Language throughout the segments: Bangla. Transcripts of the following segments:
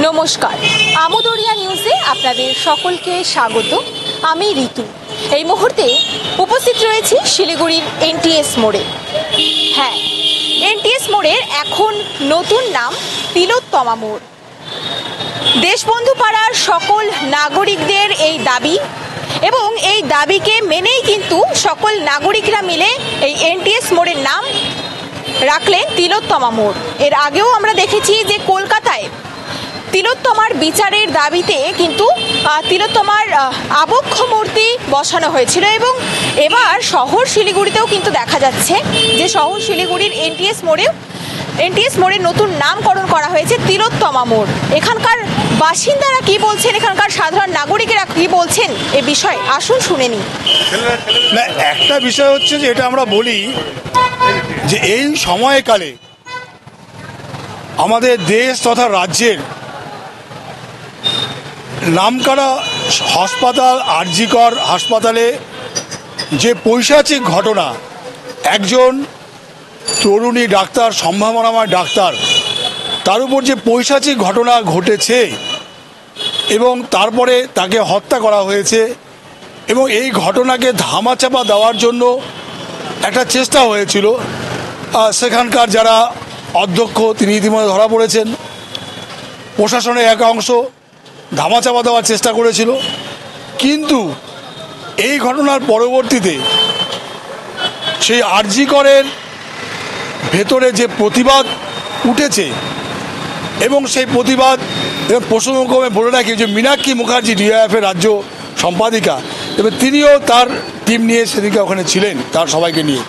নমস্কার, আমোদরিয়া নিউজে আপনাদের সকলকে স্বাগত। আমি ঋতু। এই মুহূর্তে উপস্থিত রয়েছি শিলিগুড়ির এনটিএস মোড়ে। হ্যাঁ, এনটিএস মোড়ের এখন নতুন নাম তিলোত্তমা মোড়। দেশবন্ধু পাড়ার সকল নাগরিকদের এই দাবি এবং এই দাবিকে মেনেই কিন্তু সকল নাগরিকরা মিলে এই এনটিএস মোড়ের নাম রাখলেন তিলোত্তমা মোড়। এর আগেও আমরা দেখেছি যে কলকাতায় তিলোত্তমার বিচারের দাবিতে কিন্তু তিলোত্তমার আবক্ষ মূর্তি বসানো হয়েছিল এবং এবার শহর শিলিগুড়িতেও কিন্তু দেখা যাচ্ছে যে শহর শিলিগুড়ির এনটিএস মোড়ের নতুন নামকরণ করা হয়েছে তিলোত্তমা মোড়। এখানকার বাসিন্দারা কি বলছেন, এখানকার সাধারণ নাগরিকেরা কি বলছেন এ বিষয়ে আসুন শুনে নিই। না, একটা বিষয় হচ্ছে যে এটা আমরা বলি যে এই সময়কালে আমাদের দেশ তথা রাজ্যের নামকরা হাসপাতাল আর.জি. কর হাসপাতালে যে পৈশাচিক ঘটনা, একজন তরুণী ডাক্তার, সম্ভাবনাময় ডাক্তার, তার উপর যে পৈশাচিক ঘটনা ঘটেছে এবং তারপরে তাকে হত্যা করা হয়েছে এবং এই ঘটনাকে ধামাচাপা দেওয়ার জন্য একটা চেষ্টা হয়েছিল। সেখানকার যারা অধ্যক্ষ তিনি ইতিমধ্যে ধরা পড়েছেন, প্রশাসনের এক অংশ ধামাচাপা দেওয়ার চেষ্টা করেছিল। কিন্তু এই ঘটনার পরবর্তীতে সেই আর.জি. করের ভেতরে যে প্রতিবাদ উঠেছে এবং সেই প্রতিবাদ প্রসঙ্গক্রমে বলে রাখি যে মীনাক্ষী মুখার্জি ডিআইএফের রাজ্য সম্পাদিকা, এবং তিনিও তার টিম নিয়ে সেদিকে ওখানে ছিলেন, তার সবাইকে নিয়ে।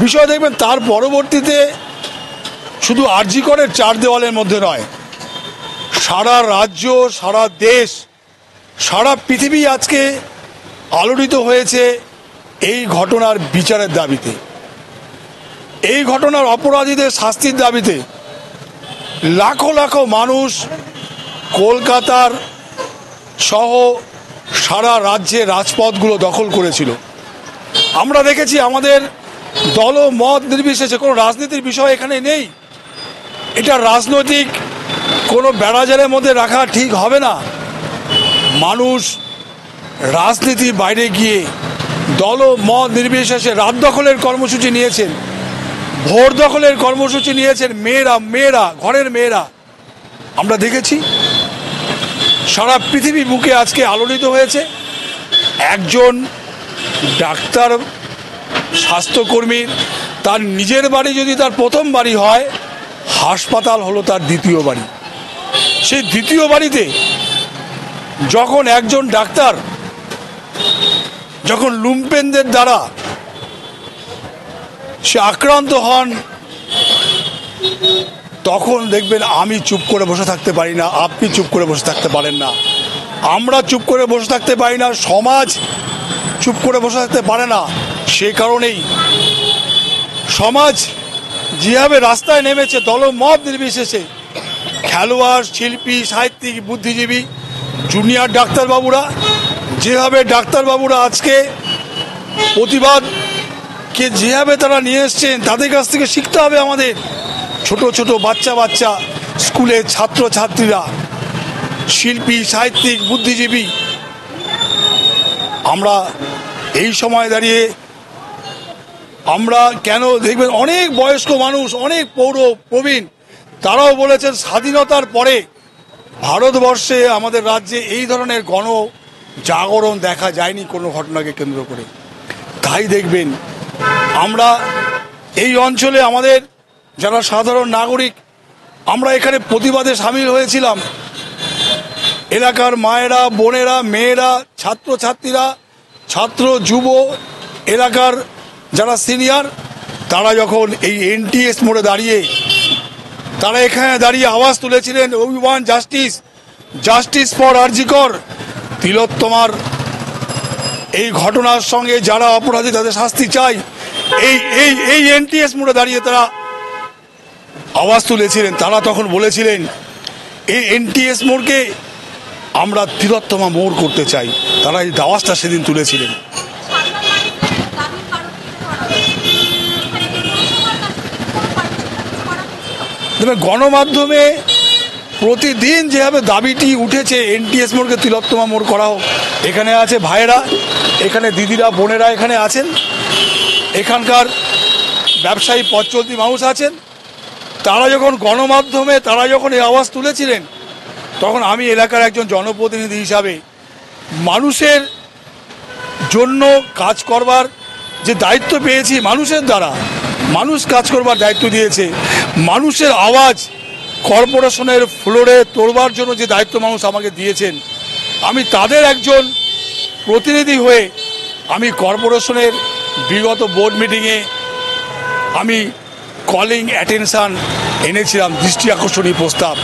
বিষয় দেখবেন তার পরবর্তীতে শুধু আর.জি. করের চার দেওয়ালের মধ্যে নয়, সারা রাজ্য, সারা দেশ, সারা পৃথিবী আজকে আলোড়িত হয়েছে এই ঘটনার বিচারের দাবিতে, এই ঘটনার অপরাধীদের শাস্তির দাবিতে। লাখো লাখো মানুষ কলকাতার সহ সারা রাজ্যে রাজপথগুলো দখল করেছিল। আমরা দেখেছি আমাদের দল ও মত নির্বিশেষে, কোনো রাজনীতির বিষয় এখানে নেই। এটা রাজনৈতিক কোনো বেড়াজালের মধ্যে রাখা ঠিক হবে না। মানুষ রাজনীতির বাইরে গিয়ে দল ও মত নির্বিশেষে রাত দখলের কর্মসূচি নিয়েছেন, ভোর দখলের কর্মসূচি নিয়েছেন। মেয়েরা ঘরের মেয়েরা আমরা দেখেছি সারা পৃথিবী বুকে আজকে আলোড়িত হয়েছে। একজন ডাক্তার, স্বাস্থ্যকর্মীর তার নিজের বাড়ি যদি তার প্রথম বাড়ি হয়, হাসপাতাল হলো তার দ্বিতীয় বাড়ি। সেই দ্বিতীয় বাড়িতে যখন একজন ডাক্তার যখন লুম্পেনদের দ্বারা সে আক্রান্ত হন, তখন দেখবেন আমি চুপ করে বসে থাকতে পারি না, আপনি চুপ করে বসে থাকতে পারেন না, আমরা চুপ করে বসে থাকতে পারি না, সমাজ চুপ করে বসে থাকতে পারে না। সে কারণেই সমাজ যেভাবে রাস্তায় নেমেছে দলমত নির্বিশেষে, খেলোয়াড়, শিল্পী, সাহিত্যিক, বুদ্ধিজীবী, জুনিয়র ডাক্তারবাবুরা, যেভাবে ডাক্তারবাবুরা আজকে প্রতিবাদকে যেভাবে তারা নিয়ে এসছেন, তাদের কাছ থেকে শিখতে হবে আমাদের। ছোট ছোট বাচ্চা স্কুলের ছাত্রছাত্রীরা, শিল্পী, সাহিত্যিক, বুদ্ধিজীবী, আমরা এই সময় দাঁড়িয়ে আমরা কেন দেখবেন অনেক বয়স্ক মানুষ, অনেক প্রবীণ, তারাও বলেছেন স্বাধীনতার পরে ভারতবর্ষে আমাদের রাজ্যে এই ধরনের গণজাগরণ দেখা যায়নি কোনো ঘটনাকে কেন্দ্র করে। তাই দেখবেন আমরা এই অঞ্চলে আমাদের যারা সাধারণ নাগরিক, আমরা এখানে প্রতিবাদে সামিল হয়েছিলাম। এলাকার মায়েরা, বোনেরা, মেয়েরা, ছাত্রছাত্রীরা, ছাত্র, যুব, এলাকার যারা সিনিয়র, তারা যখন এই এনটিএস মোড়ে দাঁড়িয়ে তারা এখানে দাঁড়িয়ে আওয়াজ তুলেছিলেন, উই ওয়ান্ট জাস্টিস ফর আর.জি. কর। তিলোত্তমার এই ঘটনার সঙ্গে যারা অপরাধী তাদের শাস্তি চাই, এই এনটিএস মোড়ে দাঁড়িয়ে তারা আওয়াজ তুলেছিলেন। তারা তখন বলেছিলেন এই এনটিএস মোড়কে আমরা তিলোত্তমা মোড় করতে চাই। তারা এই আওয়াজটা সেদিন তুলেছিলেন। গণমাধ্যমে প্রতিদিন যেভাবে দাবিটি উঠেছে এনটিএস মোড়কে তিলোত্তমা মোড় করা হোক, এখানে আছে ভাইয়েরা, এখানে দিদিরা, বোনেরা এখানে আছেন, এখানকার ব্যবসায়ী পথ চলতি মানুষ আছেন। তারা যখন গণমাধ্যমে তারা যখন এই আওয়াজ তুলেছিলেন, তখন আমি এলাকার একজন জনপ্রতিনিধি হিসাবে মানুষের জন্য কাজ করবার যে দায়িত্ব পেয়েছি, মানুষের দ্বারা মানুষ কাজ করবার দায়িত্ব দিয়েছে, মানুষের আওয়াজ কর্পোরেশনের ফ্লোরে তোলবার জন্য যে দায়িত্ব মানুষ আমাকে দিয়েছেন, আমি তাদের একজন প্রতিনিধি হয়ে আমি কর্পোরেশনের বিগত বোর্ড মিটিংয়ে আমি কলিং অ্যাটেনশান এনেছিলাম, দৃষ্টি আকর্ষণী প্রস্তাব।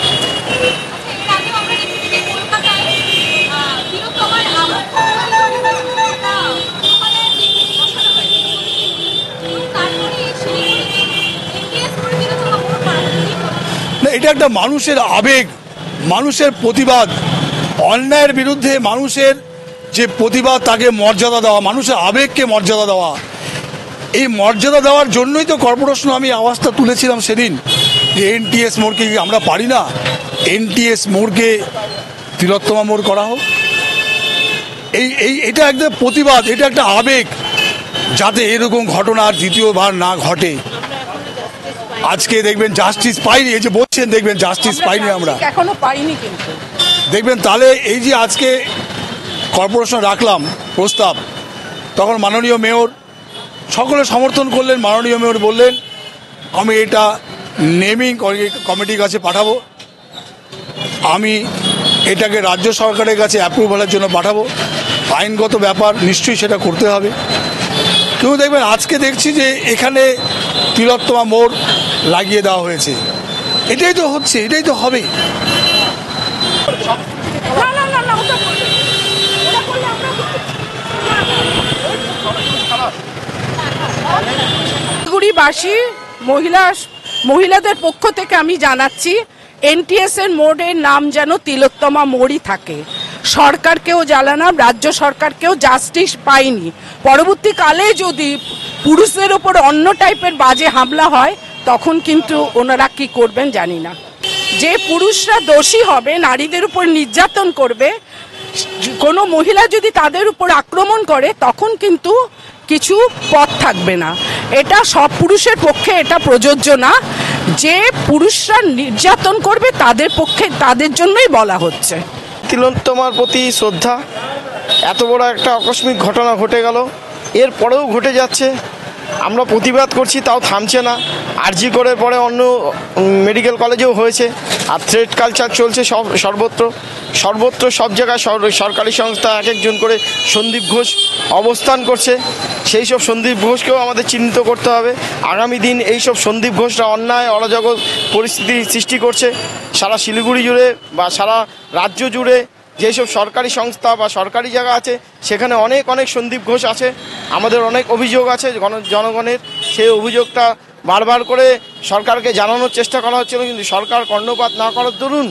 না, এটা একটা মানুষের আবেগ, মানুষের প্রতিবাদ, অন্যায়ের বিরুদ্ধে মানুষের যে প্রতিবাদ, তাকে মর্যাদা দেওয়া, মানুষের আবেগকে মর্যাদা দেওয়া, এই মর্যাদা দেওয়ার জন্যই তো কর্পোরেশন আমি আওয়াজটা তুলেছিলাম সেদিন যে এনটিএস মোড়কে কি আমরা পারি না, এনটিএস মোড়কে তিলোত্তমা মোড় করা হোক। এটা একটা প্রতিবাদ, এটা একটা আবেগ, যাতে এরকম ঘটনা আর দ্বিতীয়বার না ঘটে। আজকে দেখবেন জাস্টিস পাইনি, এই যে বলছেন দেখবেন জাস্টিস পাইনি, আমরা এখনো পাইনি, কিন্তু দেখবেন তাহলে এই যে আজকে কর্পোরেশন রাখলাম প্রস্তাব, তখন মাননীয় মেয়র সকলে সমর্থন করলেন। মাননীয় মেয়র বললেন আমি এটা নেমিং কমিটির কাছে পাঠাবো, আমি এটাকে রাজ্য সরকারের কাছে অ্যাপ্রুভালের জন্য পাঠাবো, আইনগত ব্যাপার নিশ্চয়ই সেটা করতে হবে। কিন্তু দেখবেন আজকে দেখছি যে এখানে তিলোত্তমা মোড় লাগিয়ে দেওয়া হয়েছে। এটাই তো হচ্ছে, এটাই তো হবে। শিলিগুড়িবাসী মহিলাদের পক্ষ থেকে আমি জানাচ্ছি, এনটিএস এর মোড়ের নাম যেন তিলোত্তমা মোড়ই থাকে। সরকারকেও জানালাম, রাজ্য সরকারকেও জাস্টিস পাইনি। পরবর্তীকালে যদি পুরুষদের ওপর অন্য টাইপের বাজে হামলা হয়, তখন কিন্তু ওনারা কি করবেন জানি না। যে পুরুষরা দোষী হবে, নারীদের উপর নির্যাতন করবে, কোনো মহিলা যদি তাদের উপর আক্রমণ করে, তখন কিন্তু কিছু পথ থাকবে না। এটা সব পুরুষের পক্ষে এটা প্রযোজ্য না। যে পুরুষরা নির্যাতন করবে তাদের পক্ষে, তাদের জন্যই বলা হচ্ছে। তিলোত্তমার প্রতি শ্রদ্ধা, এত বড় একটা আকস্মিক ঘটনা ঘটে গেল, এরপরেও ঘটে যাচ্ছে, আমরা প্রতিবাদ করছি, তাও থামছে না। আরজি করার পরে অন্য মেডিকেল কলেজেও হয়েছে, আর থ্রেড কালচার চলছে সর্বত্র সব জায়গায় সরকারি সংস্থা এক একজন করে সন্দীপ ঘোষ অবস্থান করছে। সেই সব সন্দীপ ঘোষকেও আমাদের চিহ্নিত করতে হবে। আগামী দিন এই সব সন্দীপ ঘোষরা অন্যায় অরাজক পরিস্থিতি সৃষ্টি করছে সারা শিলিগুড়ি জুড়ে বা সারা রাজ্য জুড়ে। যেসব সরকারি সংস্থা বা সরকারি জায়গা আছে সেখানে অনেক সন্দীপ ঘোষ আছে। আমাদের অনেক অভিযোগ আছে জনগণের, সেই অভিযোগটা বারবার করে সরকারকে জানানোর চেষ্টা করা হচ্ছিল, কিন্তু সরকার কর্ণপাত না করার দরুন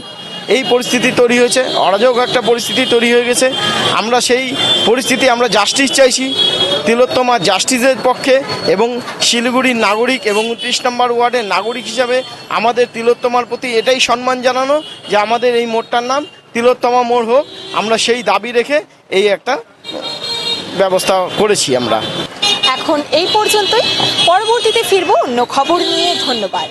এই পরিস্থিতি তৈরি হয়েছে, অরাজক একটা পরিস্থিতি তৈরি হয়ে গেছে। আমরা সেই পরিস্থিতি, আমরা জাস্টিস চাইছি, তিলোত্তমা জাস্টিসের পক্ষে, এবং শিলিগুড়ির নাগরিক এবং 29 নম্বর ওয়ার্ডের নাগরিক হিসাবে আমাদের তিলোত্তমার প্রতি এটাই সম্মান জানানো যে আমাদের এই মোড়টার নাম তিলোত্তমা মোড় হোক। আমরা সেই দাবি রেখে এই একটা ব্যবস্থা করেছি আমরা। এখন এই পর্যন্তই, পরবর্তীতে ফিরবো অন্য খবর নিয়ে। ধন্যবাদ।